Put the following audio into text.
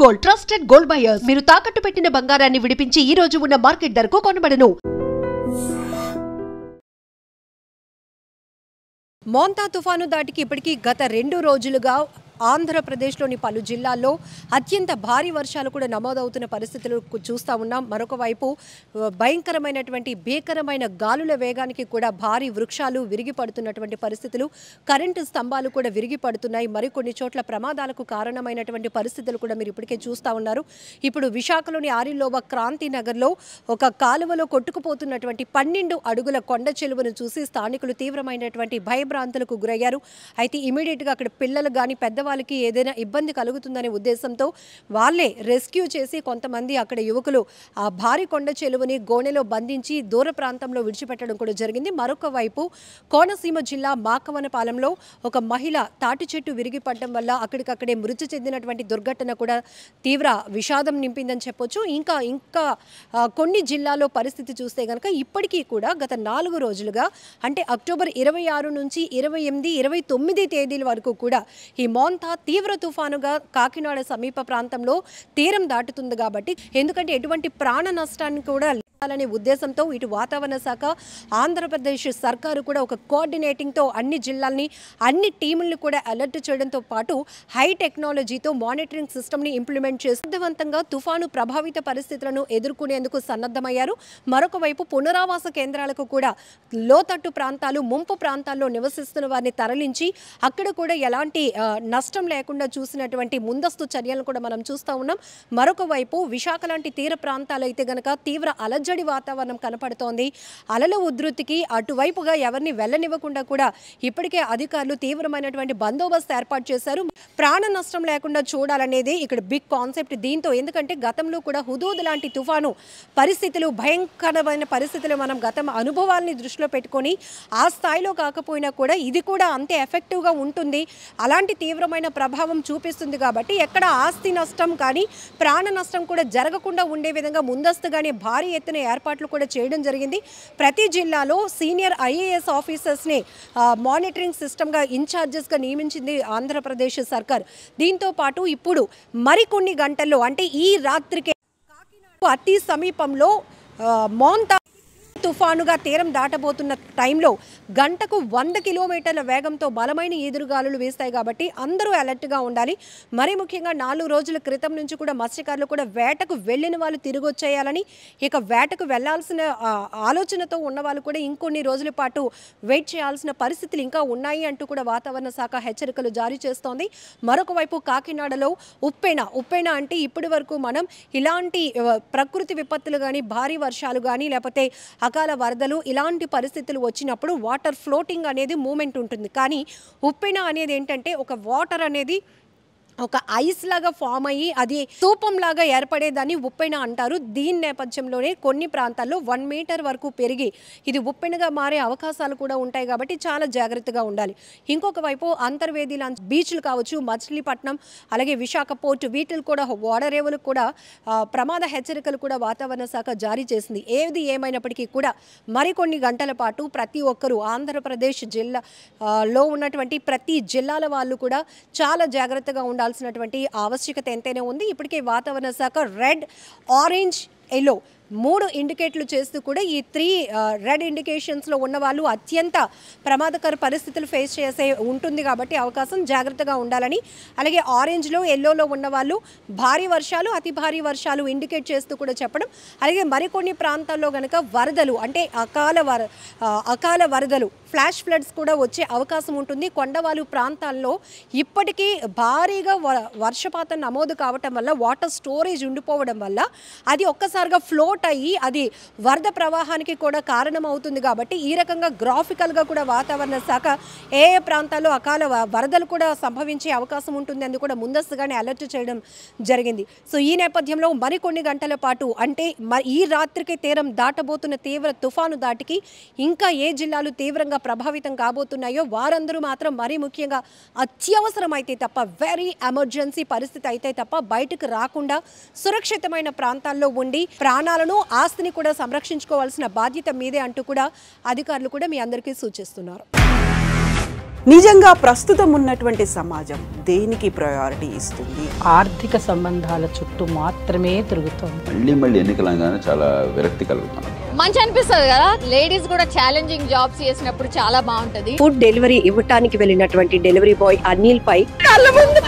Gold trusted gold buyers మీరు తాకట్టు పెట్టిన బంగారాన్ని విడిపించి ఈ రోజు ఉన్న మార్కెట్ ధరకు కొనబడను. మోంతా తుఫాను దాటికి ఇప్పటికీ గత 2 రోజులుగా ఆంధ్రప్రదేశ్లోని పలు జిల్లాల్లో అత్యంత భారీ వర్షాలు కూడా నమోదవుతున్న పరిస్థితులు చూస్తూ ఉన్నాం. మరొక వైపు భయంకరమైనటువంటి భీకరమైన గాలుల వేగానికి కూడా భారీ వృక్షాలు విరిగి పడుతున్నటువంటి పరిస్థితులు, కరెంటు స్తంభాలు కూడా విరిగి పడుతున్నాయి. మరికొన్ని చోట్ల ప్రమాదాలకు కారణమైనటువంటి పరిస్థితులు కూడా మీరు ఇప్పటికే చూస్తూ ఉన్నారు. ఇప్పుడు విశాఖలోని ఆరిలోవ క్రాంతి నగర్లో ఒక కాలువలో కొట్టుకుపోతున్నటువంటి 12 అడుగుల కొండ చెలువను చూసి స్థానికులు తీవ్రమైనటువంటి భయభ్రాంతులకు గురయ్యారు. అయితే ఇమీడియట్గా అక్కడ పిల్లలు కానీ పెద్దవాళ్ళకి ఏదైనా ఇబ్బంది కలుగుతుందనే ఉద్దేశంతో వాళ్ళే రెస్క్యూ చేసి కొంతమంది అక్కడ యువకులు ఆ భారీ కొండ చెలువని గోనెలో బంధించి దూర ప్రాంతంలో విడిచిపెట్టడం కూడా జరిగింది. మరొక వైపు కోనసీమ జిల్లా మాకవనపాలెంలో ఒక మహిళ తాటి చెట్టు విరిగి పడడం వల్ల అక్కడికక్కడే మృతి చెందినటువంటి దుర్ఘటన కూడా తీవ్ర విషాదం నింపిందని చెప్పొచ్చు. ఇంకా కొన్ని జిల్లాల్లో పరిస్థితి చూస్తే కనుక ఇప్పటికీ కూడా గత 4 రోజులుగా అంటే అక్టోబర్ 26 నుంచి 28, 29 తేదీల వరకు కూడా ఈ మోంతా తీవ్ర తుఫానుగా కాకినాడ సమీప ప్రాంతంలో తీరం దాటుతుంది. కాబట్టి ఎందుకంటే ఎటువంటి ప్రాణ నష్టాన్ని కూడా అనే ఉద్దేశంతో ఇటు వాతావరణ శాఖ, ఆంధ్రప్రదేశ్ సర్కారు కూడా ఒక కోఆర్డినేటింగ్తో అన్ని జిల్లాల్ని, అన్ని టీముల్ని కూడా అలర్ట్ చేయడంతో పాటు హై టెక్నాలజీతో మానిటరింగ్ సిస్టమ్ని ఇంప్లిమెంట్ చేసి సమర్థవంతంగా తుఫాను ప్రభావిత పరిస్థితులను ఎదుర్కొనేందుకు సన్నద్ధమయ్యారు. మరొక వైపు పునరావాస కేంద్రాలకు కూడా లోతట్టు ప్రాంతాలు, ముంపు ప్రాంతాల్లో నివసిస్తున్న వారిని తరలించి అక్కడ కూడా ఎలాంటి నష్టం లేకుండా చూసినటువంటి ముందస్తు చర్యలను కూడా మనం చూస్తూ ఉన్నాం. మరొక వైపు విశాఖ లాంటి తీర ప్రాంతాలు అయితే గనక తీవ్ర అలజడి వాతావరణం కనపడుతోంది. అలల ఉధృతికి అటువైపుగా ఎవరిని వెళ్ళనివ్వకుండా కూడా ఇప్పటికే అధికారులు తీవ్రమైనటువంటి బందోబస్తు ఏర్పాటు చేశారు. ప్రాణ నష్టం లేకుండా చూడాలనేది ఇక్కడ బిగ్ కాన్సెప్ట్. దీంతో ఎందుకంటే గతంలో కూడా హుదూద్ లాంటి తుఫాను పరిస్థితులు, భయంకరమైన పరిస్థితులు మనం గతం అనుభవాల్ని దృష్టిలో పెట్టుకొని ఆ స్థాయిలో కాకపోయినా కూడా ఇది కూడా అంతే ఎఫెక్టివ్గా ఉంటుంది, అలాంటి తీవ్రమైన ప్రభావం చూపిస్తుంది. కాబట్టి ఎక్కడ ఆస్తి నష్టం కానీ ప్రాణ నష్టం కూడా జరగకుండా ఉండే విధంగా ముందస్తుగానే భారీ ఎత్తున ఏర్పాట్లు కూడా చేయడం జరిగింది. ప్రతి జిల్లాలో సీనియర్ ఐఏఎస్ ఆఫీసర్స్ని మానిటరింగ్ సిస్టమ్గా ఇన్ఛార్జెస్గా నియమించింది ఆంధ్రప్రదేశ్ సర్కార్. దీంతో పాటు ఇప్పుడు మరికొన్ని గంటల్లో అంటే ఈ రాత్రికే అతి సమీపంలో మోంతా తుఫానుగా తీరం దాటబోతున్న టైంలో గంటకు 100 కిలోమీటర్ల వేగంతో బలమైన ఈదురుగాలులు వీస్తాయి. కాబట్టి అందరూ అలర్ట్గా ఉండాలి. మరీ ముఖ్యంగా 4 రోజుల క్రితం నుంచి కూడా మత్స్యకారులు కూడా వేటకు వెళ్ళిన వాళ్ళు తిరిగి వచ్చేయాలని, ఇక వేటకు వెళ్లాల్సిన ఆలోచనతో ఉన్న వాళ్ళు కూడా ఇంకొన్ని రోజుల పాటు వెయిట్ చేయాల్సిన పరిస్థితులు ఇంకా ఉన్నాయి అంటూ కూడా వాతావరణ శాఖ హెచ్చరికలు జారీ చేస్తోంది. మరొక వైపు కాకినాడలో ఉప్పెన అంటే ఇప్పటి వరకు మనం ఇలాంటి ప్రకృతి విపత్తులు కానీ, భారీ వర్షాలు కానీ, లేకపోతే అకాల వరదలు ఇలాంటి పరిస్థితులు వచ్చినప్పుడు వాటర్ ఫ్లోటింగ్ అనేది మూమెంట్ ఉంటుంది. కానీ ఉప్పెన అనేది ఏంటంటే ఒక వాటర్ అనేది ఒక ఐస్ లాగా ఫామ్ అయ్యి అది స్తూపంలాగా ఏర్పడేదాన్ని ఉప్పెన అంటారు. దీని నేపథ్యంలోనే కొన్ని ప్రాంతాల్లో 1 మీటర్ వరకు పెరిగి ఇది ఉప్పెనగా మారే అవకాశాలు కూడా ఉంటాయి. కాబట్టి చాలా జాగ్రత్తగా ఉండాలి. ఇంకొక వైపు అంతర్వేది లాంటి బీచ్లు కావచ్చు, మచిలీపట్నం, అలాగే విశాఖ పోర్టు, వీటిలు కూడా ఓడరేవులకు కూడా ప్రమాద హెచ్చరికలు కూడా వాతావరణ శాఖ జారీ చేసింది. ఏది ఏమైనప్పటికీ కూడా మరికొన్ని గంటల పాటు ప్రతి ఒక్కరూ ఆంధ్రప్రదేశ్ జిల్లాలో ఉన్నటువంటి ప్రతి జిల్లాల వాళ్ళు కూడా చాలా జాగ్రత్తగా ఉండాలి. ఆవశ్యకత ఎంతైనా ఉంది. ఇప్పటికే వాతావరణ శాఖ రెడ్, ఆరెంజ్, ఎల్లో 3 ఇండికేట్లు చేస్తూ కూడా ఈ 3 రెడ్ ఇండికేషన్స్లో ఉన్న వాళ్ళు అత్యంత ప్రమాదకర పరిస్థితులు ఫేస్ చేసే ఉంటుంది. కాబట్టి అవకాశం జాగ్రత్తగా ఉండాలని, అలాగే ఆరెంజ్లో, ఎల్లోలో ఉన్న వాళ్ళు భారీ వర్షాలు, అతి భారీ వర్షాలు ఇండికేట్ చేస్తూ కూడా చెప్పడం. అలాగే మరికొన్ని ప్రాంతాల్లో కనుక వరదలు అంటే అకాల వరదలు, ఫ్లాష్ ఫ్లడ్స్ కూడా వచ్చే అవకాశం ఉంటుంది. కొండవాలు ప్రాంతాల్లో ఇప్పటికీ భారీగా వర్షపాతం నమోదు కావటం వల్ల, వాటర్ స్టోరేజ్ ఉండిపోవడం వల్ల అది ఒక్కసారిగా ఫ్లోట్ అయ్యి అది వరద ప్రవాహానికి కూడా కారణం అవుతుంది. కాబట్టి ఈ రకంగా గ్రాఫికల్గా కూడా వాతావరణ శాఖ ఏ ప్రాంతాల్లో అకాల వరదలు కూడా సంభవించే అవకాశం ఉంటుంది అని కూడా ముందస్తుగానే అలర్ట్ చేయడం జరిగింది. సో ఈ నేపథ్యంలో మరికొన్ని గంటల పాటు అంటే ఈ రాత్రికి తీరం దాటబోతున్న తీవ్ర తుఫాను దాటికి ఇంకా ఏ జిల్లాలు తీవ్రంగా ప్రభావితం కాబోతున్నాయో వారందరూ మాత్రం మరీ ముఖ్యంగా అత్యవసరమైతే తప్ప, వెరీ ఎమర్జెన్సీ పరిస్థితి అయితే తప్ప బయటకు రాకుండా సురక్షితమైన ప్రాంతాల్లో ఉండి ప్రాణాలను, ఆస్తిని కూడా సంరక్షించుకోవాల్సిన బాధ్యత మీదే అంటూ కూడా అధికారులు కూడా మీ అందరికీ సూచిస్తున్నారు. నిజంగా ప్రస్తుతం ఉన్నటువంటి సమాజం దేనికి ప్రయారిటీ ఇస్తుంది? ఆర్థిక సంబంధాల చుట్టూ మాత్రమే తిరుగుతోంది. మళ్ళీ ఎన్నికలంగానే చాలా విరక్తి కలుగుతున్నాం. మంచి అనిపిస్తుంది కదా, లేడీస్ కూడా ఛాలెంజింగ్ జాబ్స్ చేసినప్పుడు చాలా బాగుంటది. ఫుడ్ డెలివరీ ఇవ్వటానికి వెళ్ళినటువంటి డెలివరీ బాయ్ అనిల్ పై కళ్ళ ముందు